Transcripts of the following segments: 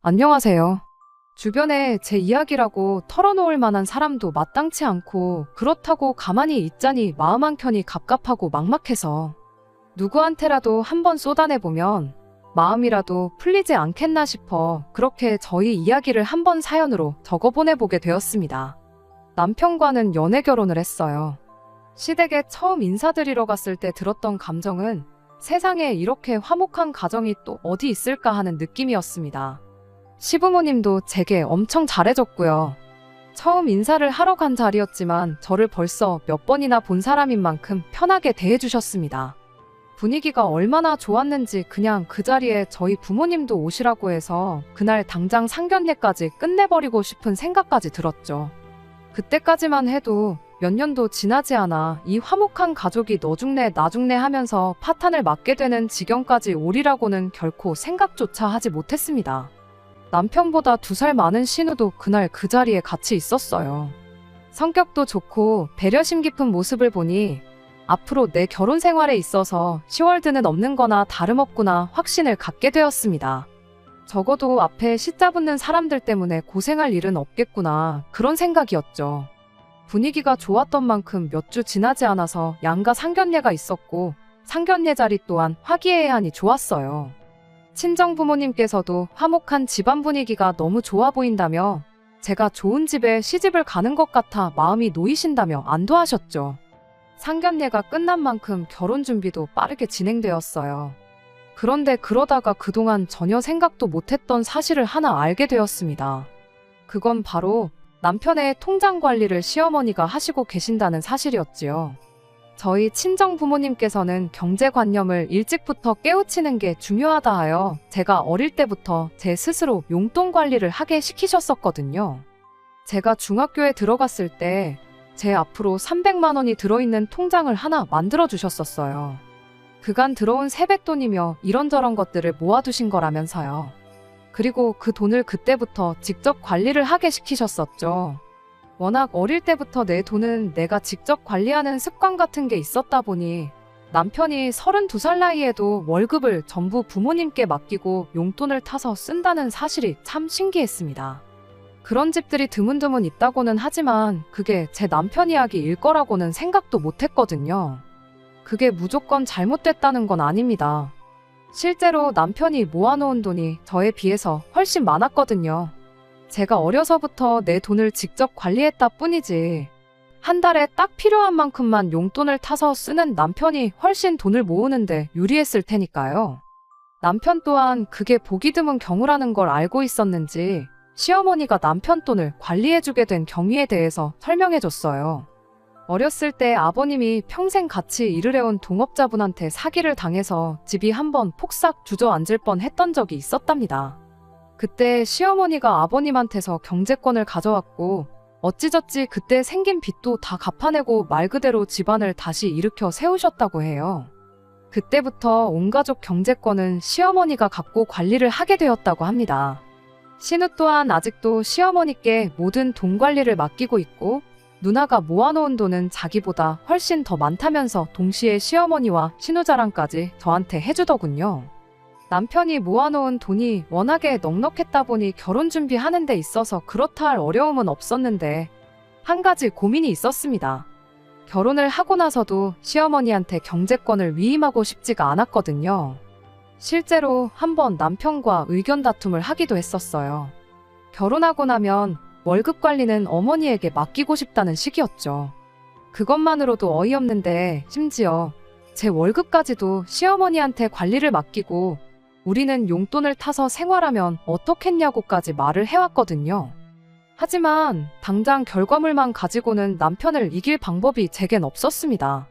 안녕하세요. 주변에 제 이야기라고 털어놓을 만한 사람도 마땅치 않고 그렇다고 가만히 있자니 마음 한켠이 갑갑하고 막막해서 누구한테라도 한번 쏟아내보면 마음이라도 풀리지 않겠나 싶어 그렇게 저희 이야기를 한번 사연으로 적어보내보게 되었습니다. 남편과는 연애 결혼을 했어요. 시댁에 처음 인사드리러 갔을 때 들었던 감정은 세상에 이렇게 화목한 가정이 또 어디 있을까 하는 느낌이었습니다. 시부모님도 제게 엄청 잘해줬고요. 처음 인사를 하러 간 자리였지만 저를 벌써 몇 번이나 본 사람인 만큼 편하게 대해주셨습니다. 분위기가 얼마나 좋았는지 그냥 그 자리에 저희 부모님도 오시라고 해서 그날 당장 상견례까지 끝내버리고 싶은 생각까지 들었죠. 그때까지만 해도 몇 년도 지나지 않아 이 화목한 가족이 너 죽네 나 죽네 하면서 파탄을 맞게 되는 지경까지 오리라고는 결코 생각조차 하지 못했습니다. 남편보다 2살 많은 신우도 그날 그 자리에 같이 있었어요. 성격도 좋고 배려심 깊은 모습을 보니 앞으로 내 결혼 생활에 있어서 시월드는 없는 거나 다름없구나 확신을 갖게 되었습니다. 적어도 앞에 시 잡는 사람들 때문에 고생할 일은 없겠구나 그런 생각이었죠. 분위기가 좋았던 만큼 몇 주 지나지 않아서 양가 상견례가 있었고 상견례 자리 또한 화기애애하니 좋았어요. 친정 부모님께서도 화목한 집안 분위기가 너무 좋아 보인다며 제가 좋은 집에 시집을 가는 것 같아 마음이 놓이신다며 안도하셨죠. 상견례가 끝난 만큼 결혼 준비도 빠르게 진행되었어요. 그런데 그러다가 그동안 전혀 생각도 못했던 사실을 하나 알게 되었습니다. 그건 바로 남편의 통장 관리를 시어머니가 하시고 계신다는 사실이었지요. 저희 친정 부모님께서는 경제관념을 일찍부터 깨우치는 게 중요하다 하여 제가 어릴 때부터 제 스스로 용돈 관리를 하게 시키셨었거든요. 제가 중학교에 들어갔을 때 제 앞으로 300만 원이 들어있는 통장을 하나 만들어 주셨었어요. 그간 들어온 세뱃돈이며 이런저런 것들을 모아두신 거라면서요. 그리고 그 돈을 그때부터 직접 관리를 하게 시키셨었죠. 워낙 어릴 때부터 내 돈은 내가 직접 관리하는 습관 같은 게 있었다 보니 남편이 32살 나이에도 월급을 전부 부모님께 맡기고 용돈을 타서 쓴다는 사실이 참 신기했습니다. 그런 집들이 드문드문 있다고는 하지만 그게 제 남편 이야기일 거라고는 생각도 못했거든요. 그게 무조건 잘못됐다는 건 아닙니다. 실제로 남편이 모아놓은 돈이 저에 비해서 훨씬 많았거든요. 제가 어려서부터 내 돈을 직접 관리했다 뿐이지 한 달에 딱 필요한 만큼만 용돈을 타서 쓰는 남편이 훨씬 돈을 모으는데 유리했을 테니까요. 남편 또한 그게 보기 드문 경우라는 걸 알고 있었는지 시어머니가 남편 돈을 관리해주게 된 경위에 대해서 설명해줬어요. 어렸을 때 아버님이 평생 같이 일을 해온 동업자분한테 사기를 당해서 집이 한번 폭삭 주저앉을 뻔 했던 적이 있었답니다. 그때 시어머니가 아버님한테서 경제권을 가져왔고 어찌저찌 그때 생긴 빚도 다 갚아내고 말 그대로 집안을 다시 일으켜 세우셨다고 해요. 그때부터 온 가족 경제권은 시어머니가 갖고 관리를 하게 되었다고 합니다. 신우 또한 아직도 시어머니께 모든 돈 관리를 맡기고 있고 누나가 모아놓은 돈은 자기보다 훨씬 더 많다면서 동시에 시어머니와 신우 자랑까지 저한테 해주더군요. 남편이 모아놓은 돈이 워낙에 넉넉했다 보니 결혼 준비하는 데 있어서 그렇다 할 어려움은 없었는데 한 가지 고민이 있었습니다. 결혼을 하고 나서도 시어머니한테 경제권을 위임하고 싶지가 않았거든요. 실제로 한번 남편과 의견 다툼을 하기도 했었어요. 결혼하고 나면 월급 관리는 어머니에게 맡기고 싶다는 식이었죠. 그것만으로도 어이없는데 심지어 제 월급까지도 시어머니한테 관리를 맡기고 우리는 용돈을 타서 생활하면 어떻겠냐고까지 말을 해왔거든요. 하지만 당장 결과물만 가지고는 남편을 이길 방법이 제겐 없었습니다.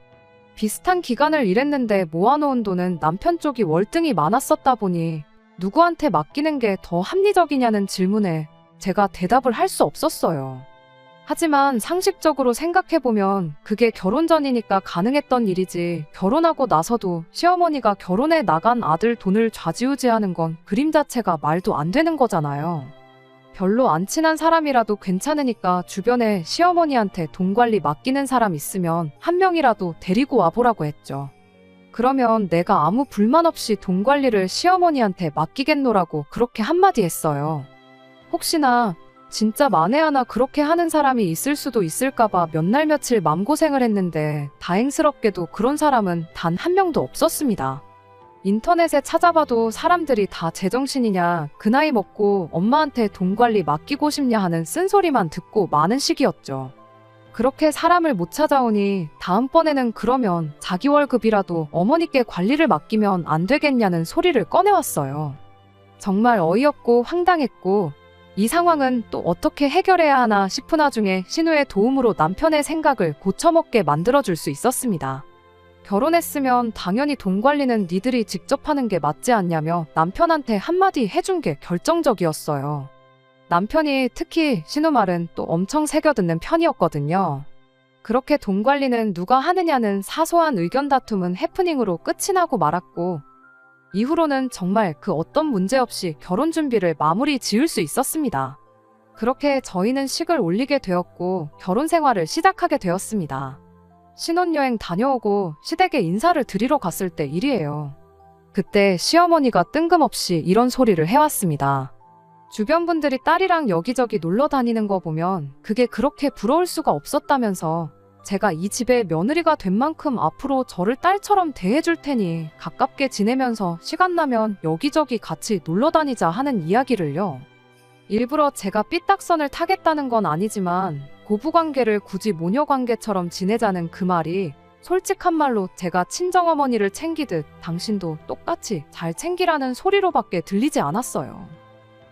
비슷한 기간을 일했는데 모아놓은 돈은 남편 쪽이 월등히 많았었다 보니 누구한테 맡기는 게 더 합리적이냐는 질문에 제가 대답을 할 수 없었어요. 하지만 상식적으로 생각해보면 그게 결혼 전이니까 가능했던 일이지 결혼하고 나서도 시어머니가 결혼해 나간 아들 돈을 좌지우지하는 건 그림 자체가 말도 안 되는 거잖아요. 별로 안 친한 사람이라도 괜찮으니까 주변에 시어머니한테 돈 관리 맡기는 사람 있으면 한 명이라도 데리고 와보라고 했죠. 그러면 내가 아무 불만 없이 돈 관리를 시어머니한테 맡기겠노라고 그렇게 한마디 했어요. 혹시나 진짜 만에 하나 그렇게 하는 사람이 있을 수도 있을까봐 몇 날 며칠 맘고생을 했는데 다행스럽게도 그런 사람은 단 한 명도 없었습니다. 인터넷에 찾아봐도 사람들이 다 제정신이냐, 그 나이 먹고 엄마한테 돈 관리 맡기고 싶냐 하는 쓴소리만 듣고 많은 시기였죠. 그렇게 사람을 못 찾아오니 다음번에는 그러면 자기 월급이라도 어머니께 관리를 맡기면 안 되겠냐는 소리를 꺼내왔어요. 정말 어이없고 황당했고 이 상황은 또 어떻게 해결해야 하나 싶은 와중에 신우의 도움으로 남편의 생각을 고쳐먹게 만들어줄 수 있었습니다. 결혼했으면 당연히 돈 관리는 니들이 직접 하는 게 맞지 않냐며 남편한테 한마디 해준 게 결정적이었어요. 남편이 특히 신우 말은 또 엄청 새겨듣는 편이었거든요. 그렇게 돈 관리는 누가 하느냐는 사소한 의견 다툼은 해프닝으로 끝이 나고 말았고 이후로는 정말 그 어떤 문제 없이 결혼 준비를 마무리 지을 수 있었습니다. 그렇게 저희는 식을 올리게 되었고 결혼 생활을 시작하게 되었습니다. 신혼여행 다녀오고 시댁에 인사를 드리러 갔을 때 일이에요. 그때 시어머니가 뜬금없이 이런 소리를 해왔습니다. 주변 분들이 딸이랑 여기저기 놀러 다니는 거 보면 그게 그렇게 부러울 수가 없었다면서 제가 이 집의 며느리가 된 만큼 앞으로 저를 딸처럼 대해줄 테니 가깝게 지내면서 시간 나면 여기저기 같이 놀러 다니자 하는 이야기를요. 일부러 제가 삐딱선을 타겠다는 건 아니지만 고부관계를 굳이 모녀관계처럼 지내자는 그 말이 솔직한 말로 제가 친정어머니를 챙기듯 당신도 똑같이 잘 챙기라는 소리로밖에 들리지 않았어요.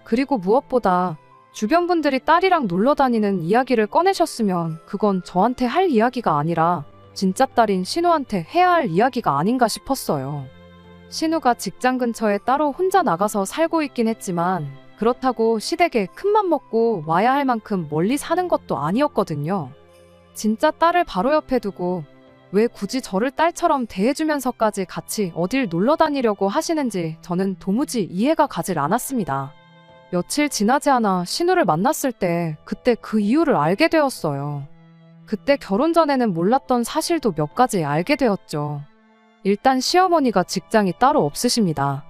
그리고 무엇보다 주변 분들이 딸이랑 놀러 다니는 이야기를 꺼내셨으면 그건 저한테 할 이야기가 아니라 진짜 딸인 신우한테 해야 할 이야기가 아닌가 싶었어요. 신우가 직장 근처에 따로 혼자 나가서 살고 있긴 했지만 그렇다고 시댁에 큰맘 먹고 와야 할 만큼 멀리 사는 것도 아니었거든요. 진짜 딸을 바로 옆에 두고 왜 굳이 저를 딸처럼 대해주면서까지 같이 어딜 놀러 다니려고 하시는지 저는 도무지 이해가 가질 않았습니다. 며칠 지나지 않아 신우를 만났을 때 그때 그 이유를 알게 되었어요. 그때 결혼 전에는 몰랐던 사실도 몇 가지 알게 되었죠. 일단 시어머니가 직장이 따로 없으십니다.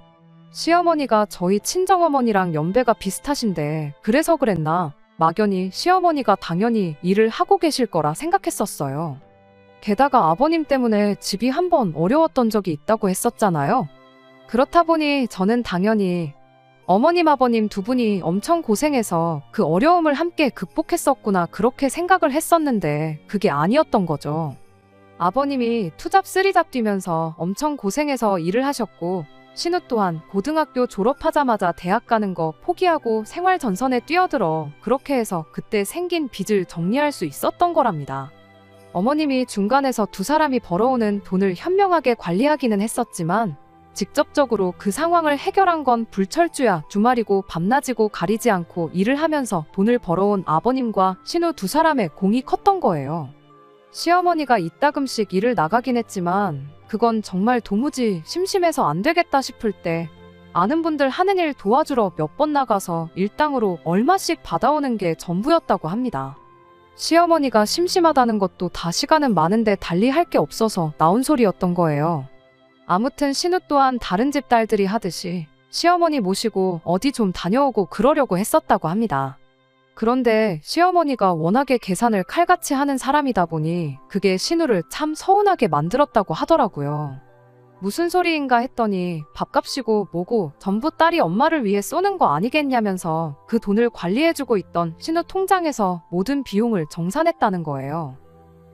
시어머니가 저희 친정어머니랑 연배가 비슷하신데 그래서 그랬나 막연히 시어머니가 당연히 일을 하고 계실 거라 생각했었어요. 게다가 아버님 때문에 집이 한번 어려웠던 적이 있다고 했었잖아요. 그렇다 보니 저는 당연히 어머님 아버님 두 분이 엄청 고생해서 그 어려움을 함께 극복했었구나 그렇게 생각을 했었는데 그게 아니었던 거죠. 아버님이 투잡 쓰리잡 뛰면서 엄청 고생해서 일을 하셨고 신우 또한 고등학교 졸업하자마자 대학 가는 거 포기하고 생활 전선에 뛰어들어 그렇게 해서 그때 생긴 빚을 정리할 수 있었던 거랍니다. 어머님이 중간에서 두 사람이 벌어오는 돈을 현명하게 관리하기는 했었지만 직접적으로 그 상황을 해결한 건 불철주야 주말이고 밤낮이고 가리지 않고 일을 하면서 돈을 벌어온 아버님과 신우 두 사람의 공이 컸던 거예요. 시어머니가 이따금씩 일을 나가긴 했지만 그건 정말 도무지 심심해서 안 되겠다 싶을 때 아는 분들 하는 일 도와주러 몇 번 나가서 일당으로 얼마씩 받아오는 게 전부였다고 합니다. 시어머니가 심심하다는 것도 다 시간은 많은데 달리 할 게 없어서 나온 소리였던 거예요. 아무튼 신우 또한 다른 집 딸들이 하듯이 시어머니 모시고 어디 좀 다녀오고 그러려고 했었다고 합니다. 그런데 시어머니가 워낙에 계산을 칼같이 하는 사람이다 보니 그게 신우를 참 서운하게 만들었다고 하더라고요. 무슨 소리인가 했더니 밥값이고 뭐고 전부 딸이 엄마를 위해 쏘는 거 아니겠냐면서 그 돈을 관리해주고 있던 신우 통장에서 모든 비용을 정산했다는 거예요.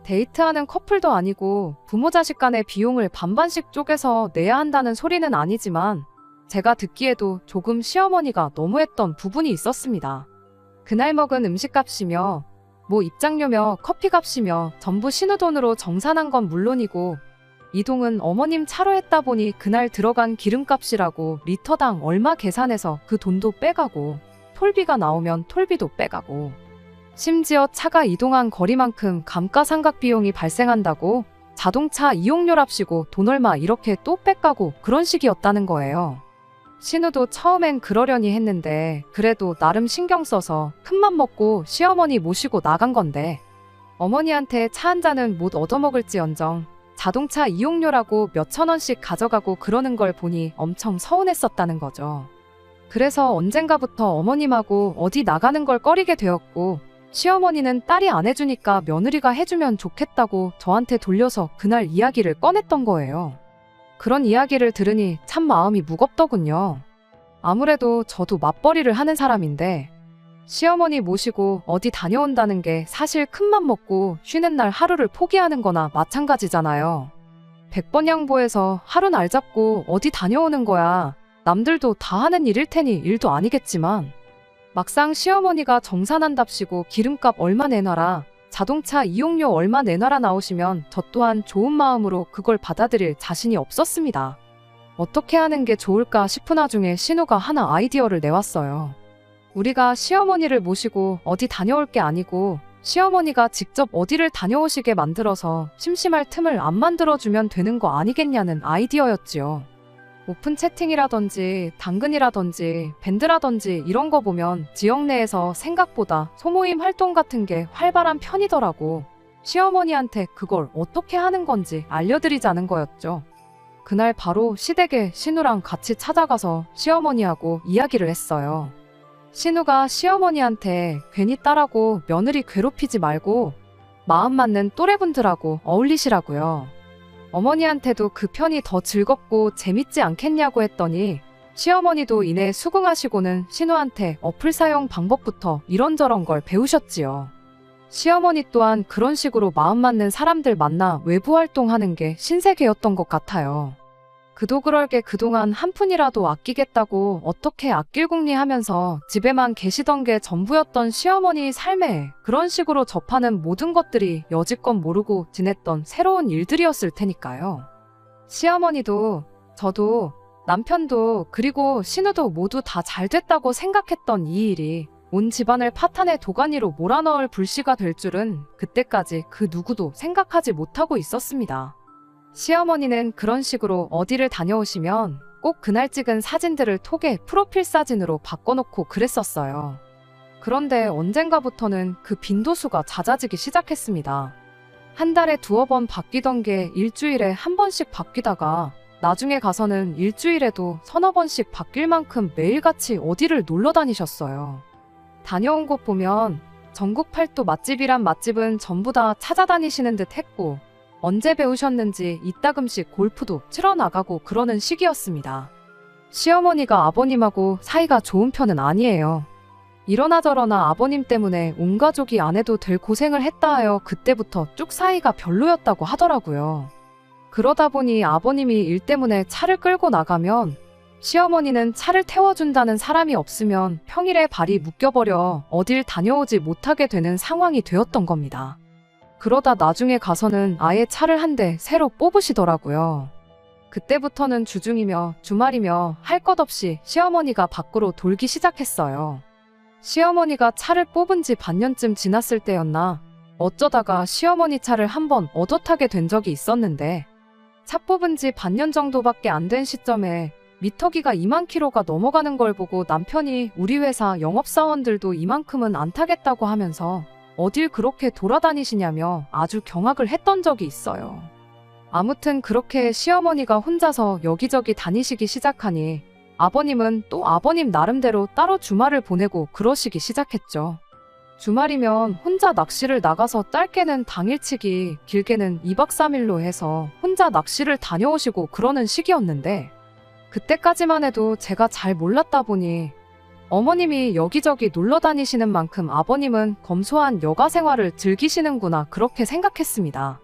데이트하는 커플도 아니고 부모 자식 간의 비용을 반반씩 쪼개서 내야 한다는 소리는 아니지만 제가 듣기에도 조금 시어머니가 너무했던 부분이 있었습니다. 그날 먹은 음식값이며 뭐 입장료며 커피값이며 전부 신우 돈으로 정산한 건 물론이고 이동은 어머님 차로 했다 보니 그날 들어간 기름값이라고 리터당 얼마 계산해서 그 돈도 빼가고 톨비가 나오면 톨비도 빼가고 심지어 차가 이동한 거리만큼 감가상각 비용이 발생한다고 자동차 이용료랍시고 돈 얼마 이렇게 또 뺏가고 그런 식이었다는 거예요. 신우도 처음엔 그러려니 했는데 그래도 나름 신경 써서 큰맘 먹고 시어머니 모시고 나간 건데 어머니한테 차 한 잔은 못 얻어먹을지언정 자동차 이용료라고 몇천 원씩 가져가고 그러는 걸 보니 엄청 서운했었다는 거죠. 그래서 언젠가부터 어머님하고 어디 나가는 걸 꺼리게 되었고, 시어머니는 딸이 안 해주니까 며느리가 해주면 좋겠다고 저한테 돌려서 그날 이야기를 꺼냈던 거예요. 그런 이야기를 들으니 참 마음이 무겁더군요. 아무래도 저도 맞벌이를 하는 사람인데 시어머니 모시고 어디 다녀온다는 게 사실 큰맘 먹고 쉬는 날 하루를 포기하는 거나 마찬가지잖아요. 100번 양보해서 하루 날 잡고 어디 다녀오는 거야. 남들도 다 하는 일일 테니 일도 아니겠지만 막상 시어머니가 정산한답시고 기름값 얼마 내놔라, 자동차 이용료 얼마 내놔라 나오시면 저 또한 좋은 마음으로 그걸 받아들일 자신이 없었습니다. 어떻게 하는 게 좋을까 싶은 와중에 신우가 하나 아이디어를 내왔어요. 우리가 시어머니를 모시고 어디 다녀올 게 아니고 시어머니가 직접 어디를 다녀오시게 만들어서 심심할 틈을 안 만들어주면 되는 거 아니겠냐는 아이디어였지요. 오픈 채팅이라든지 당근이라든지 밴드라든지 이런 거 보면 지역 내에서 생각보다 소모임 활동 같은 게 활발한 편이더라고. 시어머니한테 그걸 어떻게 하는 건지 알려드리자는 거였죠. 그날 바로 시댁에 신우랑 같이 찾아가서 시어머니하고 이야기를 했어요. 신우가 시어머니한테 괜히 딸하고 며느리 괴롭히지 말고 마음 맞는 또래분들하고 어울리시라고요. 어머니한테도 그 편이 더 즐겁고 재밌지 않겠냐고 했더니 시어머니도 이내 수긍하시고는 신우한테 어플 사용 방법부터 이런저런 걸 배우셨지요. 시어머니 또한 그런 식으로 마음 맞는 사람들 만나 외부 활동하는 게 신세계였던 것 같아요. 그도 그럴 게 그동안 한 푼이라도 아끼겠다고 어떻게 아낄궁리 하면서 집에만 계시던 게 전부였던 시어머니 삶에 그런 식으로 접하는 모든 것들이 여지껏 모르고 지냈던 새로운 일들이었을 테니까요. 시어머니도 저도 남편도 그리고 신우도 모두 다 잘 됐다고 생각했던 이 일이 온 집안을 파탄의 도가니로 몰아넣을 불씨가 될 줄은 그때까지 그 누구도 생각하지 못하고 있었습니다. 시어머니는 그런 식으로 어디를 다녀오시면 꼭 그날 찍은 사진들을 톡에 프로필 사진으로 바꿔놓고 그랬었어요. 그런데 언젠가부터는 그 빈도수가 잦아지기 시작했습니다. 한 달에 2번 바뀌던 게 일주일에 한 번씩 바뀌다가 나중에 가서는 일주일에도 서너 번씩 바뀔 만큼 매일같이 어디를 놀러 다니셨어요. 다녀온 곳 보면 전국 팔도 맛집이란 맛집은 전부 다 찾아다니시는 듯 했고 언제 배우셨는지 이따금씩 골프도 치러 나가고 그러는 시기였습니다. 시어머니가 아버님하고 사이가 좋은 편은 아니에요. 이러나 저러나 아버님 때문에 온 가족이 안 해도 될 고생을 했다 하여 그때부터 쭉 사이가 별로였다고 하더라고요. 그러다 보니 아버님이 일 때문에 차를 끌고 나가면 시어머니는 차를 태워준다는 사람이 없으면 평일에 발이 묶여버려 어딜 다녀오지 못하게 되는 상황이 되었던 겁니다. 그러다 나중에 가서는 아예 차를 한 대 새로 뽑으시더라고요. 그때부터는 주중이며 주말이며 할 것 없이 시어머니가 밖으로 돌기 시작했어요. 시어머니가 차를 뽑은 지 반년쯤 지났을 때였나 어쩌다가 시어머니 차를 한번 얻어 타게 된 적이 있었는데 차 뽑은 지 반년 정도밖에 안 된 시점에 미터기가 2만 킬로가 넘어가는 걸 보고 남편이 우리 회사 영업사원들도 이만큼은 안 타겠다고 하면서 어딜 그렇게 돌아다니시냐며 아주 경악을 했던 적이 있어요. 아무튼 그렇게 시어머니가 혼자서 여기저기 다니시기 시작하니 아버님은 또 아버님 나름대로 따로 주말을 보내고 그러시기 시작했죠. 주말이면 혼자 낚시를 나가서 짧게는 당일치기, 길게는 2박 3일로 해서 혼자 낚시를 다녀오시고 그러는 시기였는데 그때까지만 해도 제가 잘 몰랐다 보니 어머님이 여기저기 놀러 다니시는 만큼 아버님은 검소한 여가 생활을 즐기시는구나 그렇게 생각했습니다.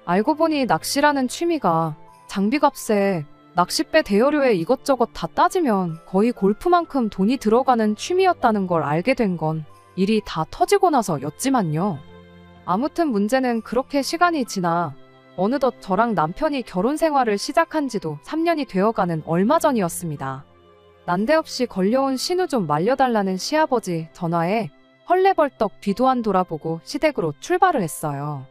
알고 보니 낚시라는 취미가 장비값에 낚싯배 대여료에 이것저것 다 따지면 거의 골프만큼 돈이 들어가는 취미였다는 걸 알게 된 건 일이 다 터지고 나서였지만요. 아무튼 문제는 그렇게 시간이 지나 어느덧 저랑 남편이 결혼 생활을 시작한 지도 3년이 되어가는 얼마 전이었습니다. 난데없이 걸려온 신우 좀 말려달라는 시아버지 전화에 헐레벌떡 뒤도 안 돌아보고 시댁으로 출발을 했어요.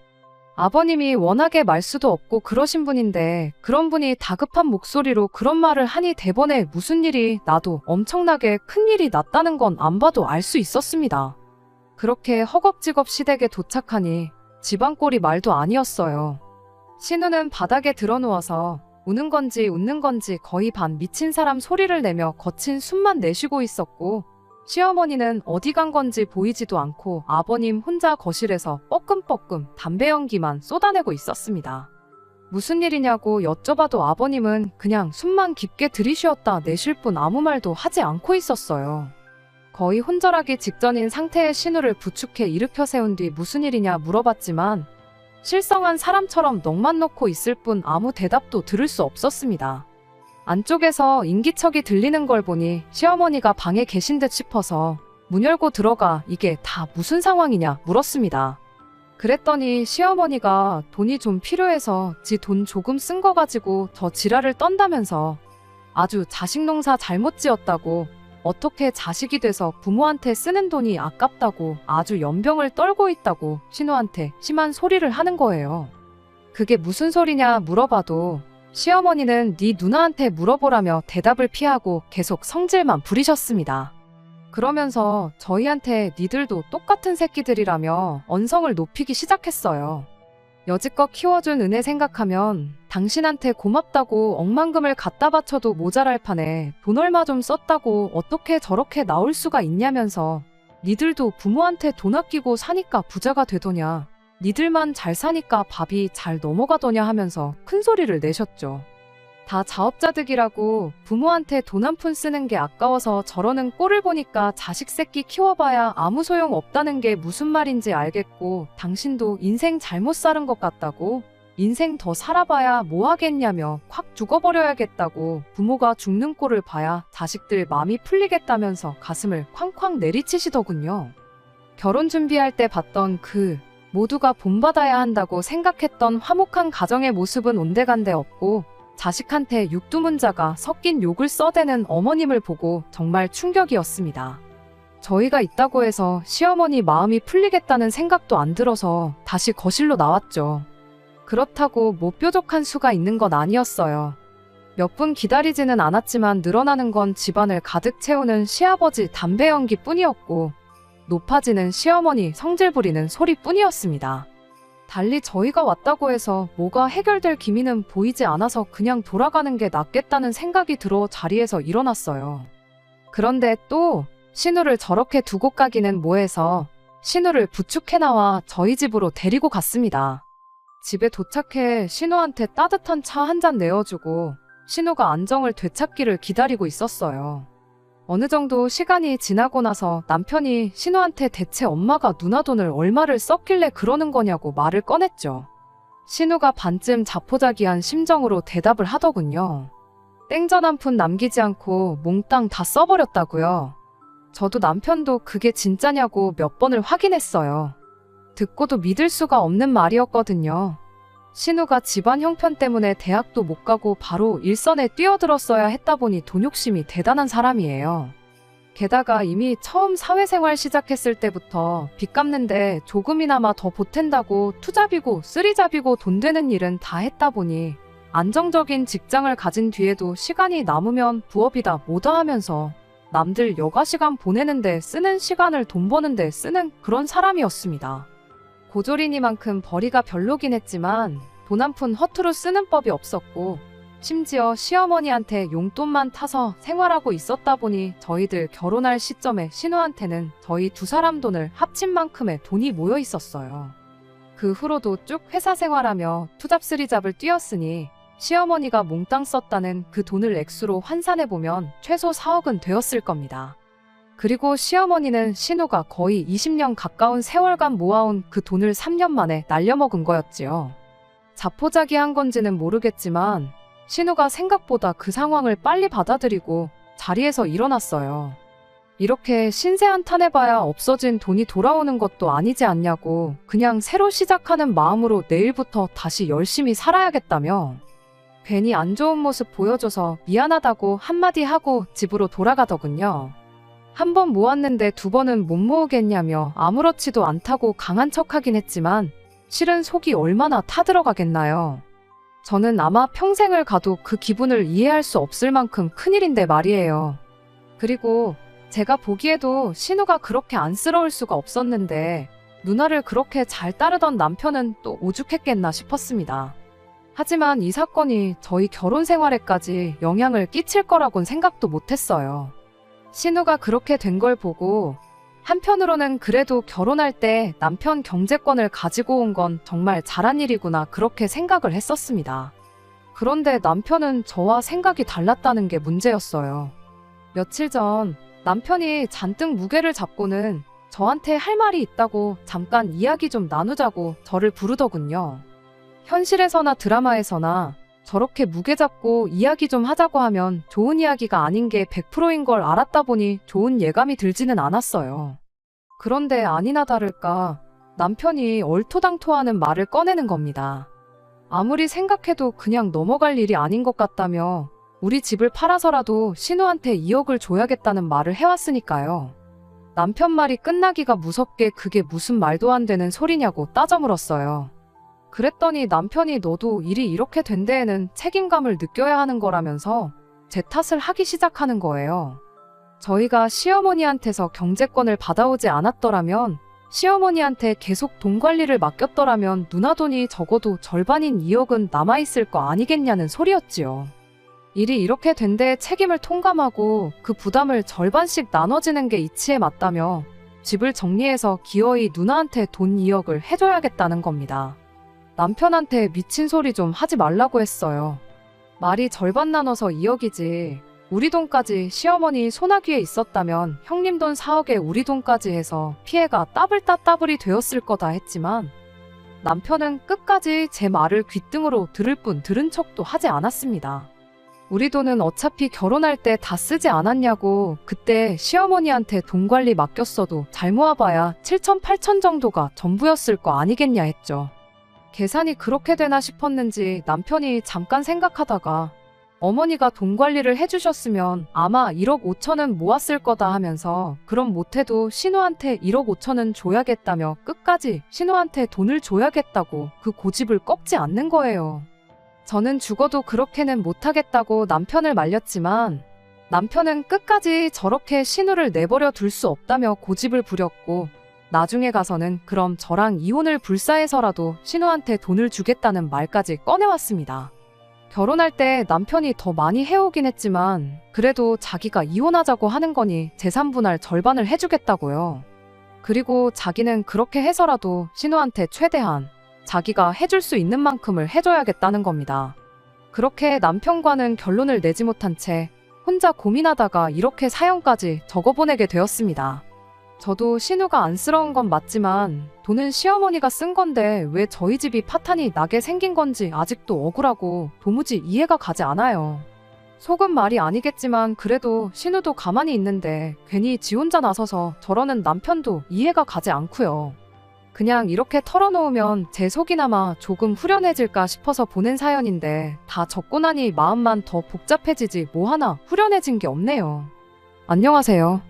아버님이 워낙에 말수도 없고 그러신 분인데 그런 분이 다급한 목소리로 그런 말을 하니 대번에 무슨 일이 나도 엄청나게 큰 일이 났다는 건 안 봐도 알 수 있었습니다. 그렇게 허겁지겁 시댁에 도착하니 집안 꼴이 말도 아니었어요. 신우는 바닥에 드러누워서 우는 건지 웃는 건지 거의 반 미친 사람 소리를 내며 거친 숨만 내쉬고 있었고, 시어머니는 어디 간 건지 보이지도 않고 아버님 혼자 거실에서 뻐끔뻐끔 담배 연기만 쏟아내고 있었습니다. 무슨 일이냐고 여쭤봐도 아버님은 그냥 숨만 깊게 들이쉬었다 내쉴 뿐 아무 말도 하지 않고 있었어요. 거의 혼절하기 직전인 상태의 신우를 부축해 일으켜 세운 뒤 무슨 일이냐 물어봤지만 실성한 사람처럼 넋만 놓고 있을 뿐 아무 대답도 들을 수 없었습니다. 안쪽에서 인기척이 들리는 걸 보니 시어머니가 방에 계신 듯 싶어서 문 열고 들어가 이게 다 무슨 상황이냐 물었습니다. 그랬더니 시어머니가 돈이 좀 필요해서 지 돈 조금 쓴 거 가지고 더 지랄을 떤다면서 아주 자식 농사 잘못 지었다고, 어떻게 자식이 돼서 부모한테 쓰는 돈이 아깝다고 아주 연병을 떨고 있다고 신우한테 심한 소리를 하는 거예요. 그게 무슨 소리냐 물어봐도 시어머니는 네 누나한테 물어보라며 대답을 피하고 계속 성질만 부리셨습니다. 그러면서 저희한테 니들도 똑같은 새끼들이라며 언성을 높이기 시작했어요. 여지껏 키워준 은혜 생각하면 당신한테 고맙다고 억만금을 갖다 바쳐도 모자랄 판에 돈 얼마 좀 썼다고 어떻게 저렇게 나올 수가 있냐면서 니들도 부모한테 돈 아끼고 사니까 부자가 되더냐, 니들만 잘 사니까 밥이 잘 넘어가더냐 하면서 큰 소리를 내셨죠. 다 자업자득이라고 부모한테 돈 한 푼 쓰는 게 아까워서 저러는 꼴을 보니까 자식 새끼 키워봐야 아무 소용 없다는 게 무슨 말인지 알겠고, 당신도 인생 잘못 살은 것 같다고, 인생 더 살아봐야 뭐 하겠냐며 확 죽어버려야겠다고 부모가 죽는 꼴을 봐야 자식들 마음이 풀리겠다면서 가슴을 쾅쾅 내리치시더군요. 결혼 준비할 때 봤던 그 모두가 본받아야 한다고 생각했던 화목한 가정의 모습은 온데간데 없고, 자식한테 육두문자가 섞인 욕을 써대는 어머님을 보고 정말 충격이었습니다. 저희가 있다고 해서 시어머니 마음이 풀리겠다는 생각도 안 들어서 다시 거실로 나왔죠. 그렇다고 뭐 뾰족한 수가 있는 건 아니었어요. 몇 분 기다리지는 않았지만 늘어나는 건 집안을 가득 채우는 시아버지 담배 연기 뿐이었고, 높아지는 시어머니 성질 부리는 소리뿐이었습니다. 달리 저희가 왔다고 해서 뭐가 해결될 기미는 보이지 않아서 그냥 돌아가는 게 낫겠다는 생각이 들어 자리에서 일어났어요. 그런데 또 신우를 저렇게 두고 가기는 뭐해서 신우를 부축해 나와 저희 집으로 데리고 갔습니다. 집에 도착해 신우한테 따뜻한 차 한 잔 내어주고 신우가 안정을 되찾기를 기다리고 있었어요. 어느 정도 시간이 지나고 나서 남편이 신우한테 대체 엄마가 누나 돈을 얼마를 썼길래 그러는 거냐고 말을 꺼냈죠. 신우가 반쯤 자포자기한 심정으로 대답을 하더군요. 땡전 한 푼 남기지 않고 몽땅 다 써버렸다고요. 저도 남편도 그게 진짜냐고 몇 번을 확인했어요. 듣고도 믿을 수가 없는 말이었거든요. 신우가 집안 형편 때문에 대학도 못 가고 바로 일선에 뛰어들었어야 했다 보니 돈 욕심이 대단한 사람이에요. 게다가 이미 처음 사회생활 시작했을 때부터 빚 갚는데 조금이나마 더 보탠다고 투잡이고 쓰리잡이고 돈 되는 일은 다 했다 보니 안정적인 직장을 가진 뒤에도 시간이 남으면 부업이다 뭐다 하면서 남들 여가 시간 보내는데 쓰는 시간을 돈 버는데 쓰는 그런 사람이었습니다. 고졸이니만큼 벌이가 별로긴 했지만 돈 한 푼 허투루 쓰는 법이 없었고, 심지어 시어머니한테 용돈만 타서 생활하고 있었다 보니 저희들 결혼할 시점에 신우한테는 저희 두 사람 돈을 합친 만큼의 돈이 모여 있었어요. 그 후로도 쭉 회사 생활하며 투잡쓰리잡을 뛰었으니 시어머니가 몽땅 썼다는 그 돈을 액수로 환산해보면 최소 4억은 되었을 겁니다. 그리고 시어머니는 신우가 거의 20년 가까운 세월간 모아온 그 돈을 3년 만에 날려먹은 거였지요. 자포자기한 건지는 모르겠지만 신우가 생각보다 그 상황을 빨리 받아들이고 자리에서 일어났어요. 이렇게 신세 한탄해봐야 없어진 돈이 돌아오는 것도 아니지 않냐고 그냥 새로 시작하는 마음으로 내일부터 다시 열심히 살아야겠다며 괜히 안 좋은 모습 보여줘서 미안하다고 한마디 하고 집으로 돌아가더군요. 한 번 모았는데 두 번은 못 모으겠냐며 아무렇지도 않다고 강한 척하긴 했지만 실은 속이 얼마나 타들어가겠나요. 저는 아마 평생을 가도 그 기분을 이해할 수 없을 만큼 큰일인데 말이에요. 그리고 제가 보기에도 신우가 그렇게 안쓰러울 수가 없었는데 누나를 그렇게 잘 따르던 남편은 또 오죽했겠나 싶었습니다. 하지만 이 사건이 저희 결혼 생활에까지 영향을 끼칠 거라곤 생각도 못했어요. 신우가 그렇게 된 걸 보고 한편으로는 그래도 결혼할 때 남편 경제권을 가지고 온 건 정말 잘한 일이구나 그렇게 생각을 했었습니다. 그런데 남편은 저와 생각이 달랐다는 게 문제였어요. 며칠 전 남편이 잔뜩 무게를 잡고는 저한테 할 말이 있다고 잠깐 이야기 좀 나누자고 저를 부르더군요. 현실에서나 드라마에서나 저렇게 무게 잡고 이야기 좀 하자고 하면 좋은 이야기가 아닌 게 100%인 걸 알았다 보니 좋은 예감이 들지는 않았어요. 그런데 아니나 다를까 남편이 얼토당토하는 말을 꺼내는 겁니다. 아무리 생각해도 그냥 넘어갈 일이 아닌 것 같다며 우리 집을 팔아서라도 신우한테 2억을 줘야겠다는 말을 해왔으니까요. 남편 말이 끝나기가 무섭게 그게 무슨 말도 안 되는 소리냐고 따져 물었어요. 그랬더니 남편이 너도 일이 이렇게 된 데에는 책임감을 느껴야 하는 거라면서 제 탓을 하기 시작하는 거예요. 저희가 시어머니한테서 경제권을 받아오지 않았더라면, 시어머니한테 계속 돈 관리를 맡겼더라면 누나 돈이 적어도 절반인 2억은 남아있을 거 아니겠냐는 소리였지요. 일이 이렇게 된 데에 책임을 통감하고 그 부담을 절반씩 나눠지는 게 이치에 맞다며 집을 정리해서 기어이 누나한테 돈 2억을 해줘야겠다는 겁니다. 남편한테 미친 소리 좀 하지 말라고 했어요. 말이 절반 나눠서 2억이지 우리 돈까지 시어머니 소나귀에 있었다면 형님 돈 4억에 우리 돈까지 해서 피해가 따블따따블이 되었을 거다 했지만 남편은 끝까지 제 말을 귓등으로 들을 뿐 들은 척도 하지 않았습니다. 우리 돈은 어차피 결혼할 때 다 쓰지 않았냐고 그때 시어머니한테 돈 관리 맡겼어도 잘 모아봐야 7천 8천 정도가 전부였을 거 아니겠냐 했죠. 계산이 그렇게 되나 싶었는지 남편이 잠깐 생각하다가 어머니가 돈 관리를 해주셨으면 아마 1억 5천은 모았을 거다 하면서 그럼 못해도 신우한테 1억 5천은 줘야겠다며 끝까지 신우한테 돈을 줘야겠다고 그 고집을 꺾지 않는 거예요. 저는 죽어도 그렇게는 못하겠다고 남편을 말렸지만 남편은 끝까지 저렇게 신우를 내버려 둘 수 없다며 고집을 부렸고 나중에 가서는 그럼 저랑 이혼을 불사해서라도 신우한테 돈을 주겠다는 말까지 꺼내왔습니다. 결혼할 때 남편이 더 많이 해오긴 했지만 그래도 자기가 이혼하자고 하는 거니 재산 분할 절반을 해주겠다고요. 그리고 자기는 그렇게 해서라도 신우한테 최대한 자기가 해줄 수 있는 만큼을 해줘야겠다는 겁니다. 그렇게 남편과는 결론을 내지 못한 채 혼자 고민하다가 이렇게 사연까지 적어보내게 되었습니다. 저도 신우가 안쓰러운 건 맞지만 돈은 시어머니가 쓴 건데 왜 저희 집이 파탄이 나게 생긴 건지 아직도 억울하고 도무지 이해가 가지 않아요. 속은 말이 아니겠지만 그래도 신우도 가만히 있는데 괜히 지 혼자 나서서 저러는 남편도 이해가 가지 않고요. 그냥 이렇게 털어놓으면 제 속이나마 조금 후련해질까 싶어서 보낸 사연인데 다 적고 나니 마음만 더 복잡해지지 뭐 하나 후련해진 게 없네요. 안녕하세요.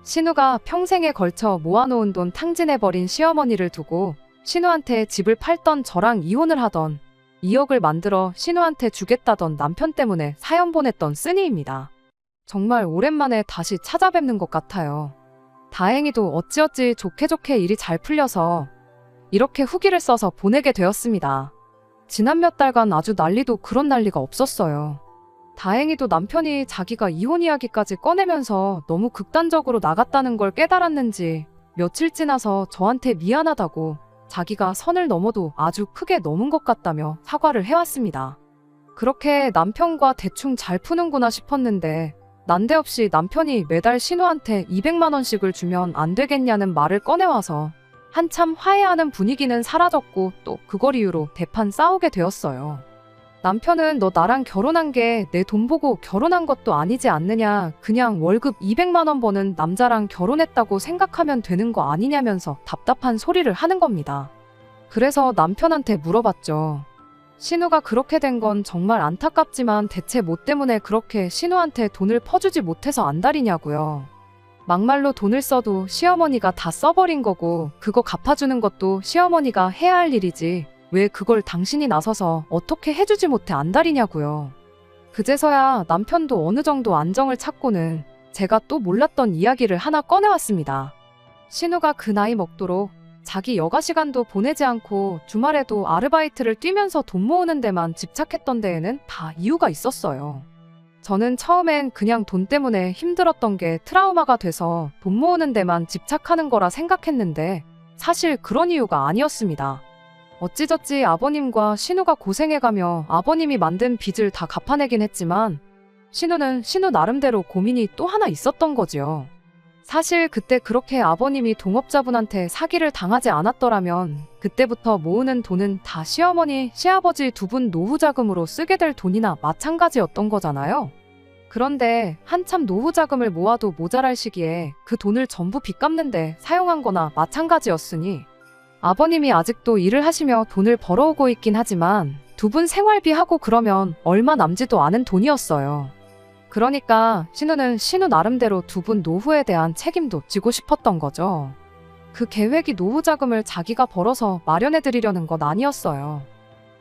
신우가 평생에 걸쳐 모아놓은 돈 탕진해버린 시어머니를 두고 신우한테 집을 팔던 저랑 이혼을 하던 2억을 만들어 신우한테 주겠다던 남편 때문에 사연 보냈던 쓰니입니다. 정말 오랜만에 다시 찾아뵙는 것 같아요. 다행히도 어찌어찌 좋게 일이 잘 풀려서 이렇게 후기를 써서 보내게 되었습니다. 지난 몇 달간 아주 난리도 그런 난리가 없었어요. 다행히도 남편이 자기가 이혼 이야기까지 꺼내면서 너무 극단적으로 나갔다는 걸 깨달았는지 며칠 지나서 저한테 미안하다고 자기가 선을 넘어도 아주 크게 넘은 것 같다며 사과를 해왔습니다. 그렇게 남편과 대충 잘 푸는구나 싶었는데 난데없이 남편이 매달 신우한테 200만 원씩을 주면 안 되겠냐는 말을 꺼내와서 한참 화해하는 분위기는 사라졌고 또 그걸 이유로 대판 싸우게 되었어요. 남편은 너 나랑 결혼한 게 내 돈 보고 결혼한 것도 아니지 않느냐, 그냥 월급 200만 원 버는 남자랑 결혼했다고 생각하면 되는 거 아니냐면서 답답한 소리를 하는 겁니다. 그래서 남편한테 물어봤죠. 신우가 그렇게 된 건 정말 안타깝지만 대체 뭐 때문에 그렇게 신우한테 돈을 퍼주지 못해서 안달이냐고요. 막말로 돈을 써도 시어머니가 다 써버린 거고 그거 갚아주는 것도 시어머니가 해야 할 일이지 왜 그걸 당신이 나서서 어떻게 해주지 못해 안달이냐고요. 그제서야 남편도 어느 정도 안정을 찾고는 제가 또 몰랐던 이야기를 하나 꺼내왔습니다. 신우가 그 나이 먹도록 자기 여가 시간도 보내지 않고 주말에도 아르바이트를 뛰면서 돈 모으는 데만 집착했던 데에는 다 이유가 있었어요. 저는 처음엔 그냥 돈 때문에 힘들었던 게 트라우마가 돼서 돈 모으는 데만 집착하는 거라 생각했는데 사실 그런 이유가 아니었습니다. 어찌저찌 아버님과 신우가 고생해가며 아버님이 만든 빚을 다 갚아내긴 했지만 신우는 신우 나름대로 고민이 또 하나 있었던 거지요. 사실 그때 그렇게 아버님이 동업자분한테 사기를 당하지 않았더라면 그때부터 모으는 돈은 다 시어머니, 시아버지 두 분 노후 자금으로 쓰게 될 돈이나 마찬가지였던 거잖아요. 그런데 한참 노후 자금을 모아도 모자랄 시기에 그 돈을 전부 빚 갚는데 사용한 거나 마찬가지였으니 아버님이 아직도 일을 하시며 돈을 벌어오고 있긴 하지만 두 분 생활비 하고 그러면 얼마 남지도 않은 돈이었어요. 그러니까 신우는 신우 나름대로 두 분 노후에 대한 책임도 지고 싶었던 거죠. 그 계획이 노후 자금을 자기가 벌어서 마련해드리려는 건 아니었어요.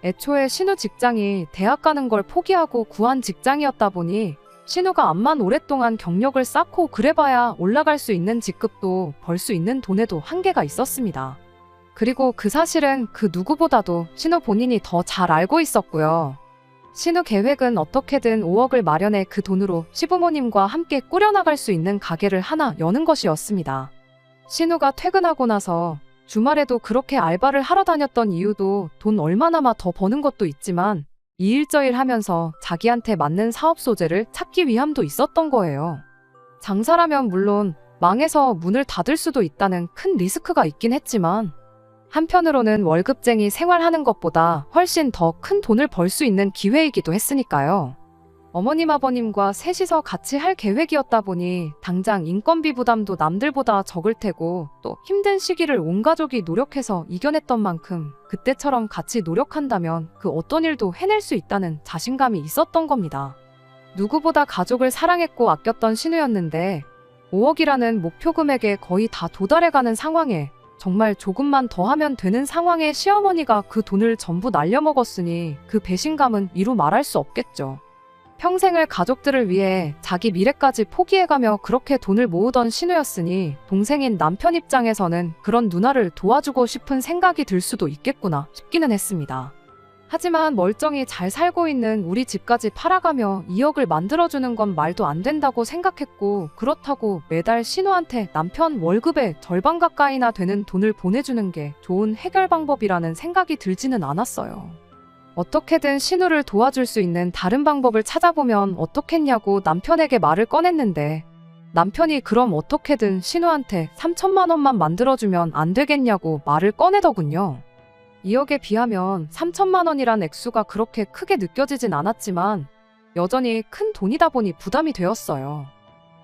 애초에 신우 직장이 대학 가는 걸 포기하고 구한 직장이었다 보니 신우가 암만 오랫동안 경력을 쌓고 그래봐야 올라갈 수 있는 직급도 벌 수 있는 돈에도 한계가 있었습니다. 그리고 그 사실은 그 누구보다도 신우 본인이 더 잘 알고 있었고요. 신우 계획은 어떻게든 5억을 마련해 그 돈으로 시부모님과 함께 꾸려나갈 수 있는 가게를 하나 여는 것이었습니다. 신우가 퇴근하고 나서 주말에도 그렇게 알바를 하러 다녔던 이유도 돈 얼마나마 더 버는 것도 있지만 이일저일 하면서 자기한테 맞는 사업 소재를 찾기 위함도 있었던 거예요. 장사라면 물론 망해서 문을 닫을 수도 있다는 큰 리스크가 있긴 했지만 한편으로는 월급쟁이 생활하는 것보다 훨씬 더 큰 돈을 벌 수 있는 기회이기도 했으니까요. 어머님 아버님과 셋이서 같이 할 계획이었다 보니 당장 인건비 부담도 남들보다 적을 테고 또 힘든 시기를 온 가족이 노력해서 이겨냈던 만큼 그때처럼 같이 노력한다면 그 어떤 일도 해낼 수 있다는 자신감이 있었던 겁니다. 누구보다 가족을 사랑했고 아꼈던 신우였는데 5억이라는 목표 금액에 거의 다 도달해가는 상황에 정말 조금만 더 하면 되는 상황에 시어머니가 그 돈을 전부 날려먹었으니 그 배신감은 이루 말할 수 없겠죠. 평생을 가족들을 위해 자기 미래까지 포기해가며 그렇게 돈을 모으던 신우였으니 동생인 남편 입장에서는 그런 누나를 도와주고 싶은 생각이 들 수도 있겠구나 싶기는 했습니다. 하지만 멀쩡히 잘 살고 있는 우리 집까지 팔아가며 2억을 만들어주는 건 말도 안 된다고 생각했고 그렇다고 매달 신우한테 남편 월급의 절반 가까이나 되는 돈을 보내주는 게 좋은 해결 방법이라는 생각이 들지는 않았어요. 어떻게든 신우를 도와줄 수 있는 다른 방법을 찾아보면 어떻겠냐고 남편에게 말을 꺼냈는데 남편이 그럼 어떻게든 신우한테 3천만 원만 만들어주면 안 되겠냐고 말을 꺼내더군요. 2억에 비하면 3천만 원이란 액수가 그렇게 크게 느껴지진 않았지만 여전히 큰 돈이다 보니 부담이 되었어요.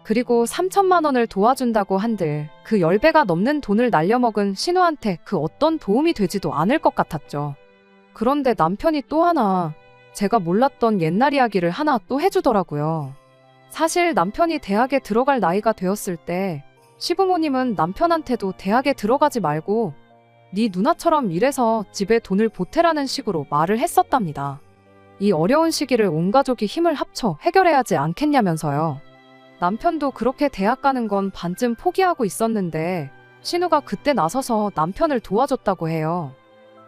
그리고 3천만 원을 도와준다고 한들 그 10배가 넘는 돈을 날려먹은 신우한테 그 어떤 도움이 되지도 않을 것 같았죠. 그런데 남편이 또 하나 제가 몰랐던 옛날 이야기를 하나 또 해주더라고요. 사실 남편이 대학에 들어갈 나이가 되었을 때 시부모님은 남편한테도 대학에 들어가지 말고 네 누나처럼 일해서 집에 돈을 보태라는 식으로 말을 했었답니다. 이 어려운 시기를 온 가족이 힘을 합쳐 해결해야지 않겠냐면서요. 남편도 그렇게 대학 가는 건 반쯤 포기하고 있었는데 신우가 그때 나서서 남편을 도와줬다고 해요.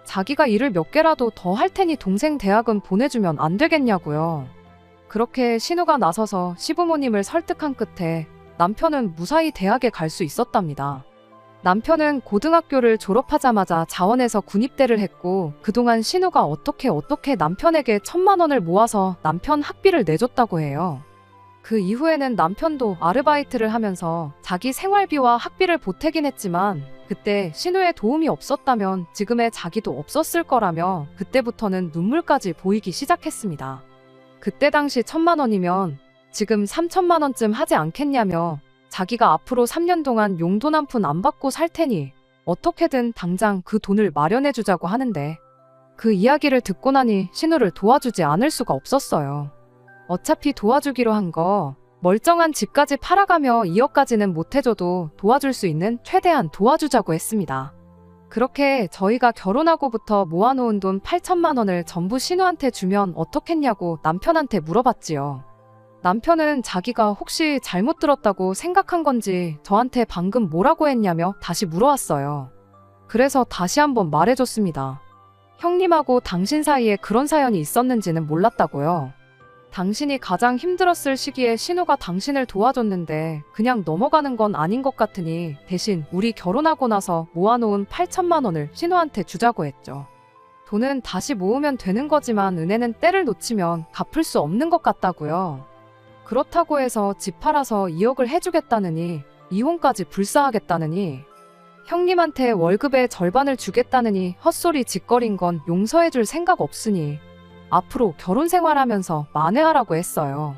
자기가 일을 몇 개라도 더 할 테니 동생 대학은 보내주면 안 되겠냐고요. 그렇게 신우가 나서서 시부모님을 설득한 끝에 남편은 무사히 대학에 갈 수 있었답니다. 남편은 고등학교를 졸업하자마자 자원에서 군입대를 했고 그동안 신우가 어떻게 남편에게 1,000만 원을 모아서 남편 학비를 내줬다고 해요. 그 이후에는 남편도 아르바이트를 하면서 자기 생활비와 학비를 보태긴 했지만 그때 신우의 도움이 없었다면 지금의 자기도 없었을 거라며 그때부터는 눈물까지 보이기 시작했습니다. 그때 당시 1,000만 원이면 지금 3천만 원쯤 하지 않겠냐며 자기가 앞으로 3년 동안 용돈 한 푼 안 받고 살 테니 어떻게든 당장 그 돈을 마련해주자고 하는데 그 이야기를 듣고 나니 신우를 도와주지 않을 수가 없었어요. 어차피 도와주기로 한 거 멀쩡한 집까지 팔아가며 2억까지는 못해줘도 도와줄 수 있는 최대한 도와주자고 했습니다. 그렇게 저희가 결혼하고부터 모아놓은 돈 8천만 원을 전부 신우한테 주면 어떻겠냐고 남편한테 물어봤지요. 남편은 자기가 혹시 잘못 들었다고 생각한 건지 저한테 방금 뭐라고 했냐며 다시 물어왔어요. 그래서 다시 한번 말해줬습니다. 형님하고 당신 사이에 그런 사연이 있었는지는 몰랐다고요. 당신이 가장 힘들었을 시기에 신우가 당신을 도와줬는데 그냥 넘어가는 건 아닌 것 같으니 대신 우리 결혼하고 나서 모아놓은 8천만 원을 신우한테 주자고 했죠. 돈은 다시 모으면 되는 거지만 은혜는 때를 놓치면 갚을 수 없는 것 같다고요. 그렇다고 해서 집 팔아서 2억을 해주겠다느니 이혼까지 불사하겠다느니 형님한테 월급의 절반을 주겠다느니 헛소리 짓거린 건 용서해줄 생각 없으니 앞으로 결혼 생활하면서 만회하라고 했어요.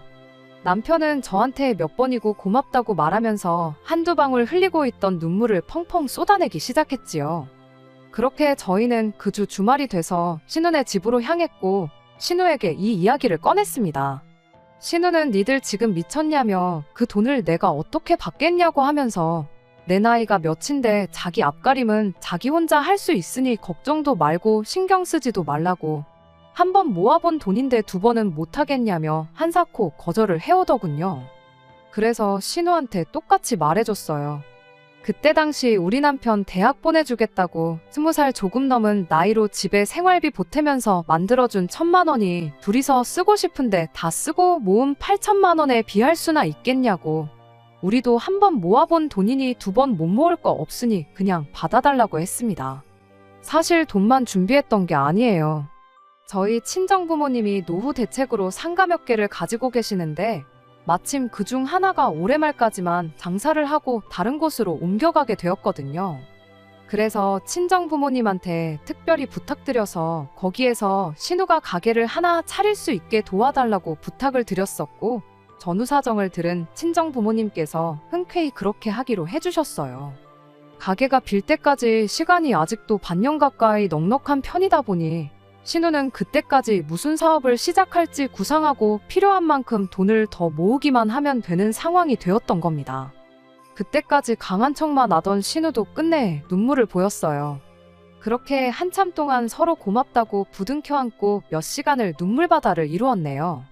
남편은 저한테 몇 번이고 고맙다고 말하면서 한두 방울 흘리고 있던 눈물을 펑펑 쏟아내기 시작했지요. 그렇게 저희는 그 주 주말이 돼서 신우네 집으로 향했고 신우에게 이 이야기를 꺼냈습니다. 신우는 니들 지금 미쳤냐며 그 돈을 내가 어떻게 받겠냐고 하면서 내 나이가 몇인데 자기 앞가림은 자기 혼자 할 수 있으니 걱정도 말고 신경 쓰지도 말라고 한 번 모아본 돈인데 두 번은 못하겠냐며 한사코 거절을 해오더군요. 그래서 신우한테 똑같이 말해줬어요. 그때 당시 우리 남편 대학 보내주겠다고 20살 조금 넘은 나이로 집에 생활비 보태면서 만들어준 1,000만 원이 둘이서 쓰고 싶은데 다 쓰고 모은 8천만 원에 비할 수나 있겠냐고. 우리도 한 번 모아본 돈이니 두 번 못 모을 거 없으니 그냥 받아달라고 했습니다. 사실 돈만 준비했던 게 아니에요. 저희 친정부모님이 노후 대책으로 상가 몇 개를 가지고 계시는데 마침 그중 하나가 올해 말까지만 장사를 하고 다른 곳으로 옮겨가게 되었거든요. 그래서 친정부모님한테 특별히 부탁드려서 거기에서 신우가 가게를 하나 차릴 수 있게 도와달라고 부탁을 드렸었고 전후 사정을 들은 친정부모님께서 흔쾌히 그렇게 하기로 해주셨어요. 가게가 빌 때까지 시간이 아직도 반년 가까이 넉넉한 편이다 보니 신우는 그때까지 무슨 사업을 시작할지 구상하고 필요한 만큼 돈을 더 모으기만 하면 되는 상황이 되었던 겁니다. 그때까지 강한 척만 나던 신우도 끝내 눈물을 보였어요. 그렇게 한참 동안 서로 고맙다고 부둥켜 안고 몇 시간을 눈물바다를 이루었네요.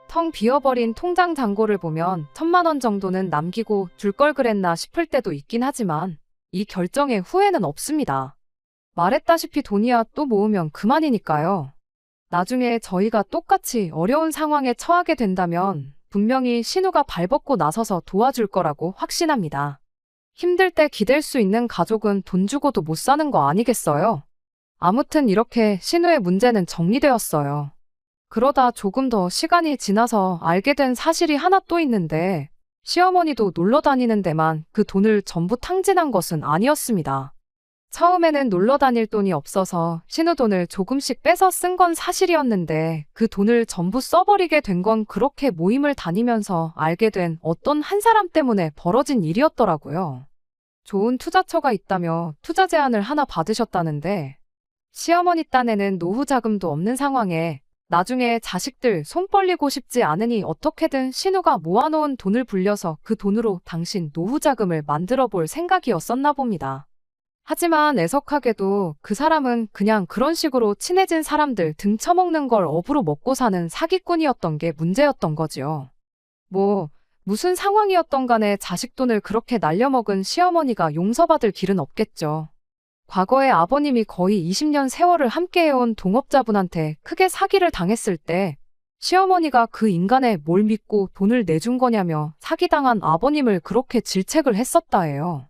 텅 비어버린 통장 잔고를 보면 1,000만 원 정도는 남기고 줄 걸 그랬나 싶을 때도 있긴 하지만 이 결정에 후회는 없습니다. 말했다시피 돈이야 또 모으면 그만이니까요. 나중에 저희가 똑같이 어려운 상황에 처하게 된다면 분명히 신우가 발벗고 나서서 도와줄 거라고 확신합니다. 힘들 때 기댈 수 있는 가족은 돈 주고도 못 사는 거 아니겠어요? 아무튼 이렇게 신우의 문제는 정리되었어요. 그러다 조금 더 시간이 지나서 알게 된 사실이 하나 또 있는데 시어머니도 놀러 다니는 데만 그 돈을 전부 탕진한 것은 아니었습니다. 처음에는 놀러 다닐 돈이 없어서 신우 돈을 조금씩 빼서 쓴 건 사실이었는데 그 돈을 전부 써버리게 된 건 그렇게 모임을 다니면서 알게 된 어떤 한 사람 때문에 벌어진 일이었더라고요. 좋은 투자처가 있다며 투자 제안을 하나 받으셨다는데 시어머니 딴에는 노후 자금도 없는 상황에 나중에 자식들 손 벌리고 싶지 않으니 어떻게든 신우가 모아놓은 돈을 불려서 그 돈으로 당신 노후 자금을 만들어 볼 생각이었었나 봅니다. 하지만 애석하게도 그 사람은 그냥 그런 식으로 친해진 사람들 등쳐먹는 걸 업으로 먹고 사는 사기꾼이었던 게 문제였던 거지요. 무슨 상황이었던 간에 자식 돈을 그렇게 날려먹은 시어머니가 용서받을 길은 없겠죠. 과거에 아버님이 거의 20년 세월을 함께해온 동업자분한테 크게 사기를 당했을 때 시어머니가 그 인간의 뭘 믿고 돈을 내준 거냐며 사기당한 아버님을 그렇게 질책을 했었다 해요.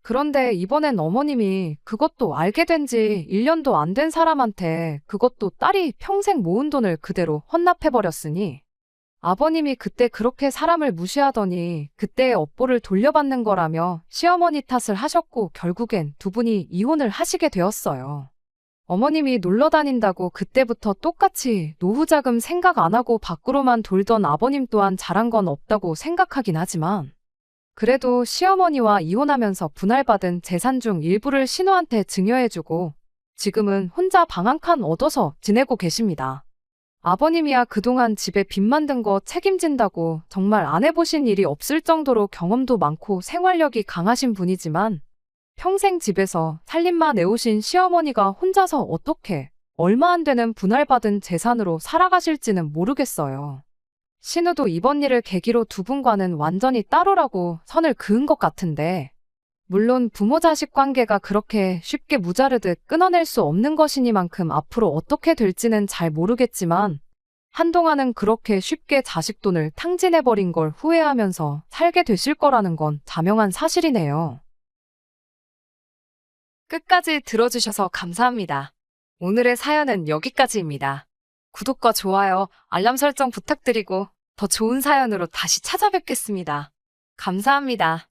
그런데 이번엔 어머님이 그것도 알게 된 지 1년도 안 된 사람한테 그것도 딸이 평생 모은 돈을 그대로 헌납해버렸으니 아버님이 그때 그렇게 사람을 무시하더니 그때의 업보를 돌려받는 거라며 시어머니 탓을 하셨고 결국엔 두 분이 이혼을 하시게 되었어요. 어머님이 놀러 다닌다고 그때부터 똑같이 노후자금 생각 안 하고 밖으로만 돌던 아버님 또한 잘한 건 없다고 생각하긴 하지만 그래도 시어머니와 이혼하면서 분할받은 재산 중 일부를 신우한테 증여해주고 지금은 혼자 방 한 칸 얻어서 지내고 계십니다. 아버님이야 그동안 집에 빚 만든 거 책임진다고 정말 안 해보신 일이 없을 정도로 경험도 많고 생활력이 강하신 분이지만 평생 집에서 살림만 해오신 시어머니가 혼자서 어떻게 얼마 안 되는 분할받은 재산으로 살아가실지는 모르겠어요. 신우도 이번 일을 계기로 두 분과는 완전히 따로라고 선을 그은 것 같은데 물론 부모 자식 관계가 그렇게 쉽게 무자르듯 끊어낼 수 없는 것이니만큼 앞으로 어떻게 될지는 잘 모르겠지만 한동안은 그렇게 쉽게 자식 돈을 탕진해버린 걸 후회하면서 살게 되실 거라는 건 자명한 사실이네요. 끝까지 들어주셔서 감사합니다. 오늘의 사연은 여기까지입니다. 구독과 좋아요, 알람 설정 부탁드리고 더 좋은 사연으로 다시 찾아뵙겠습니다. 감사합니다.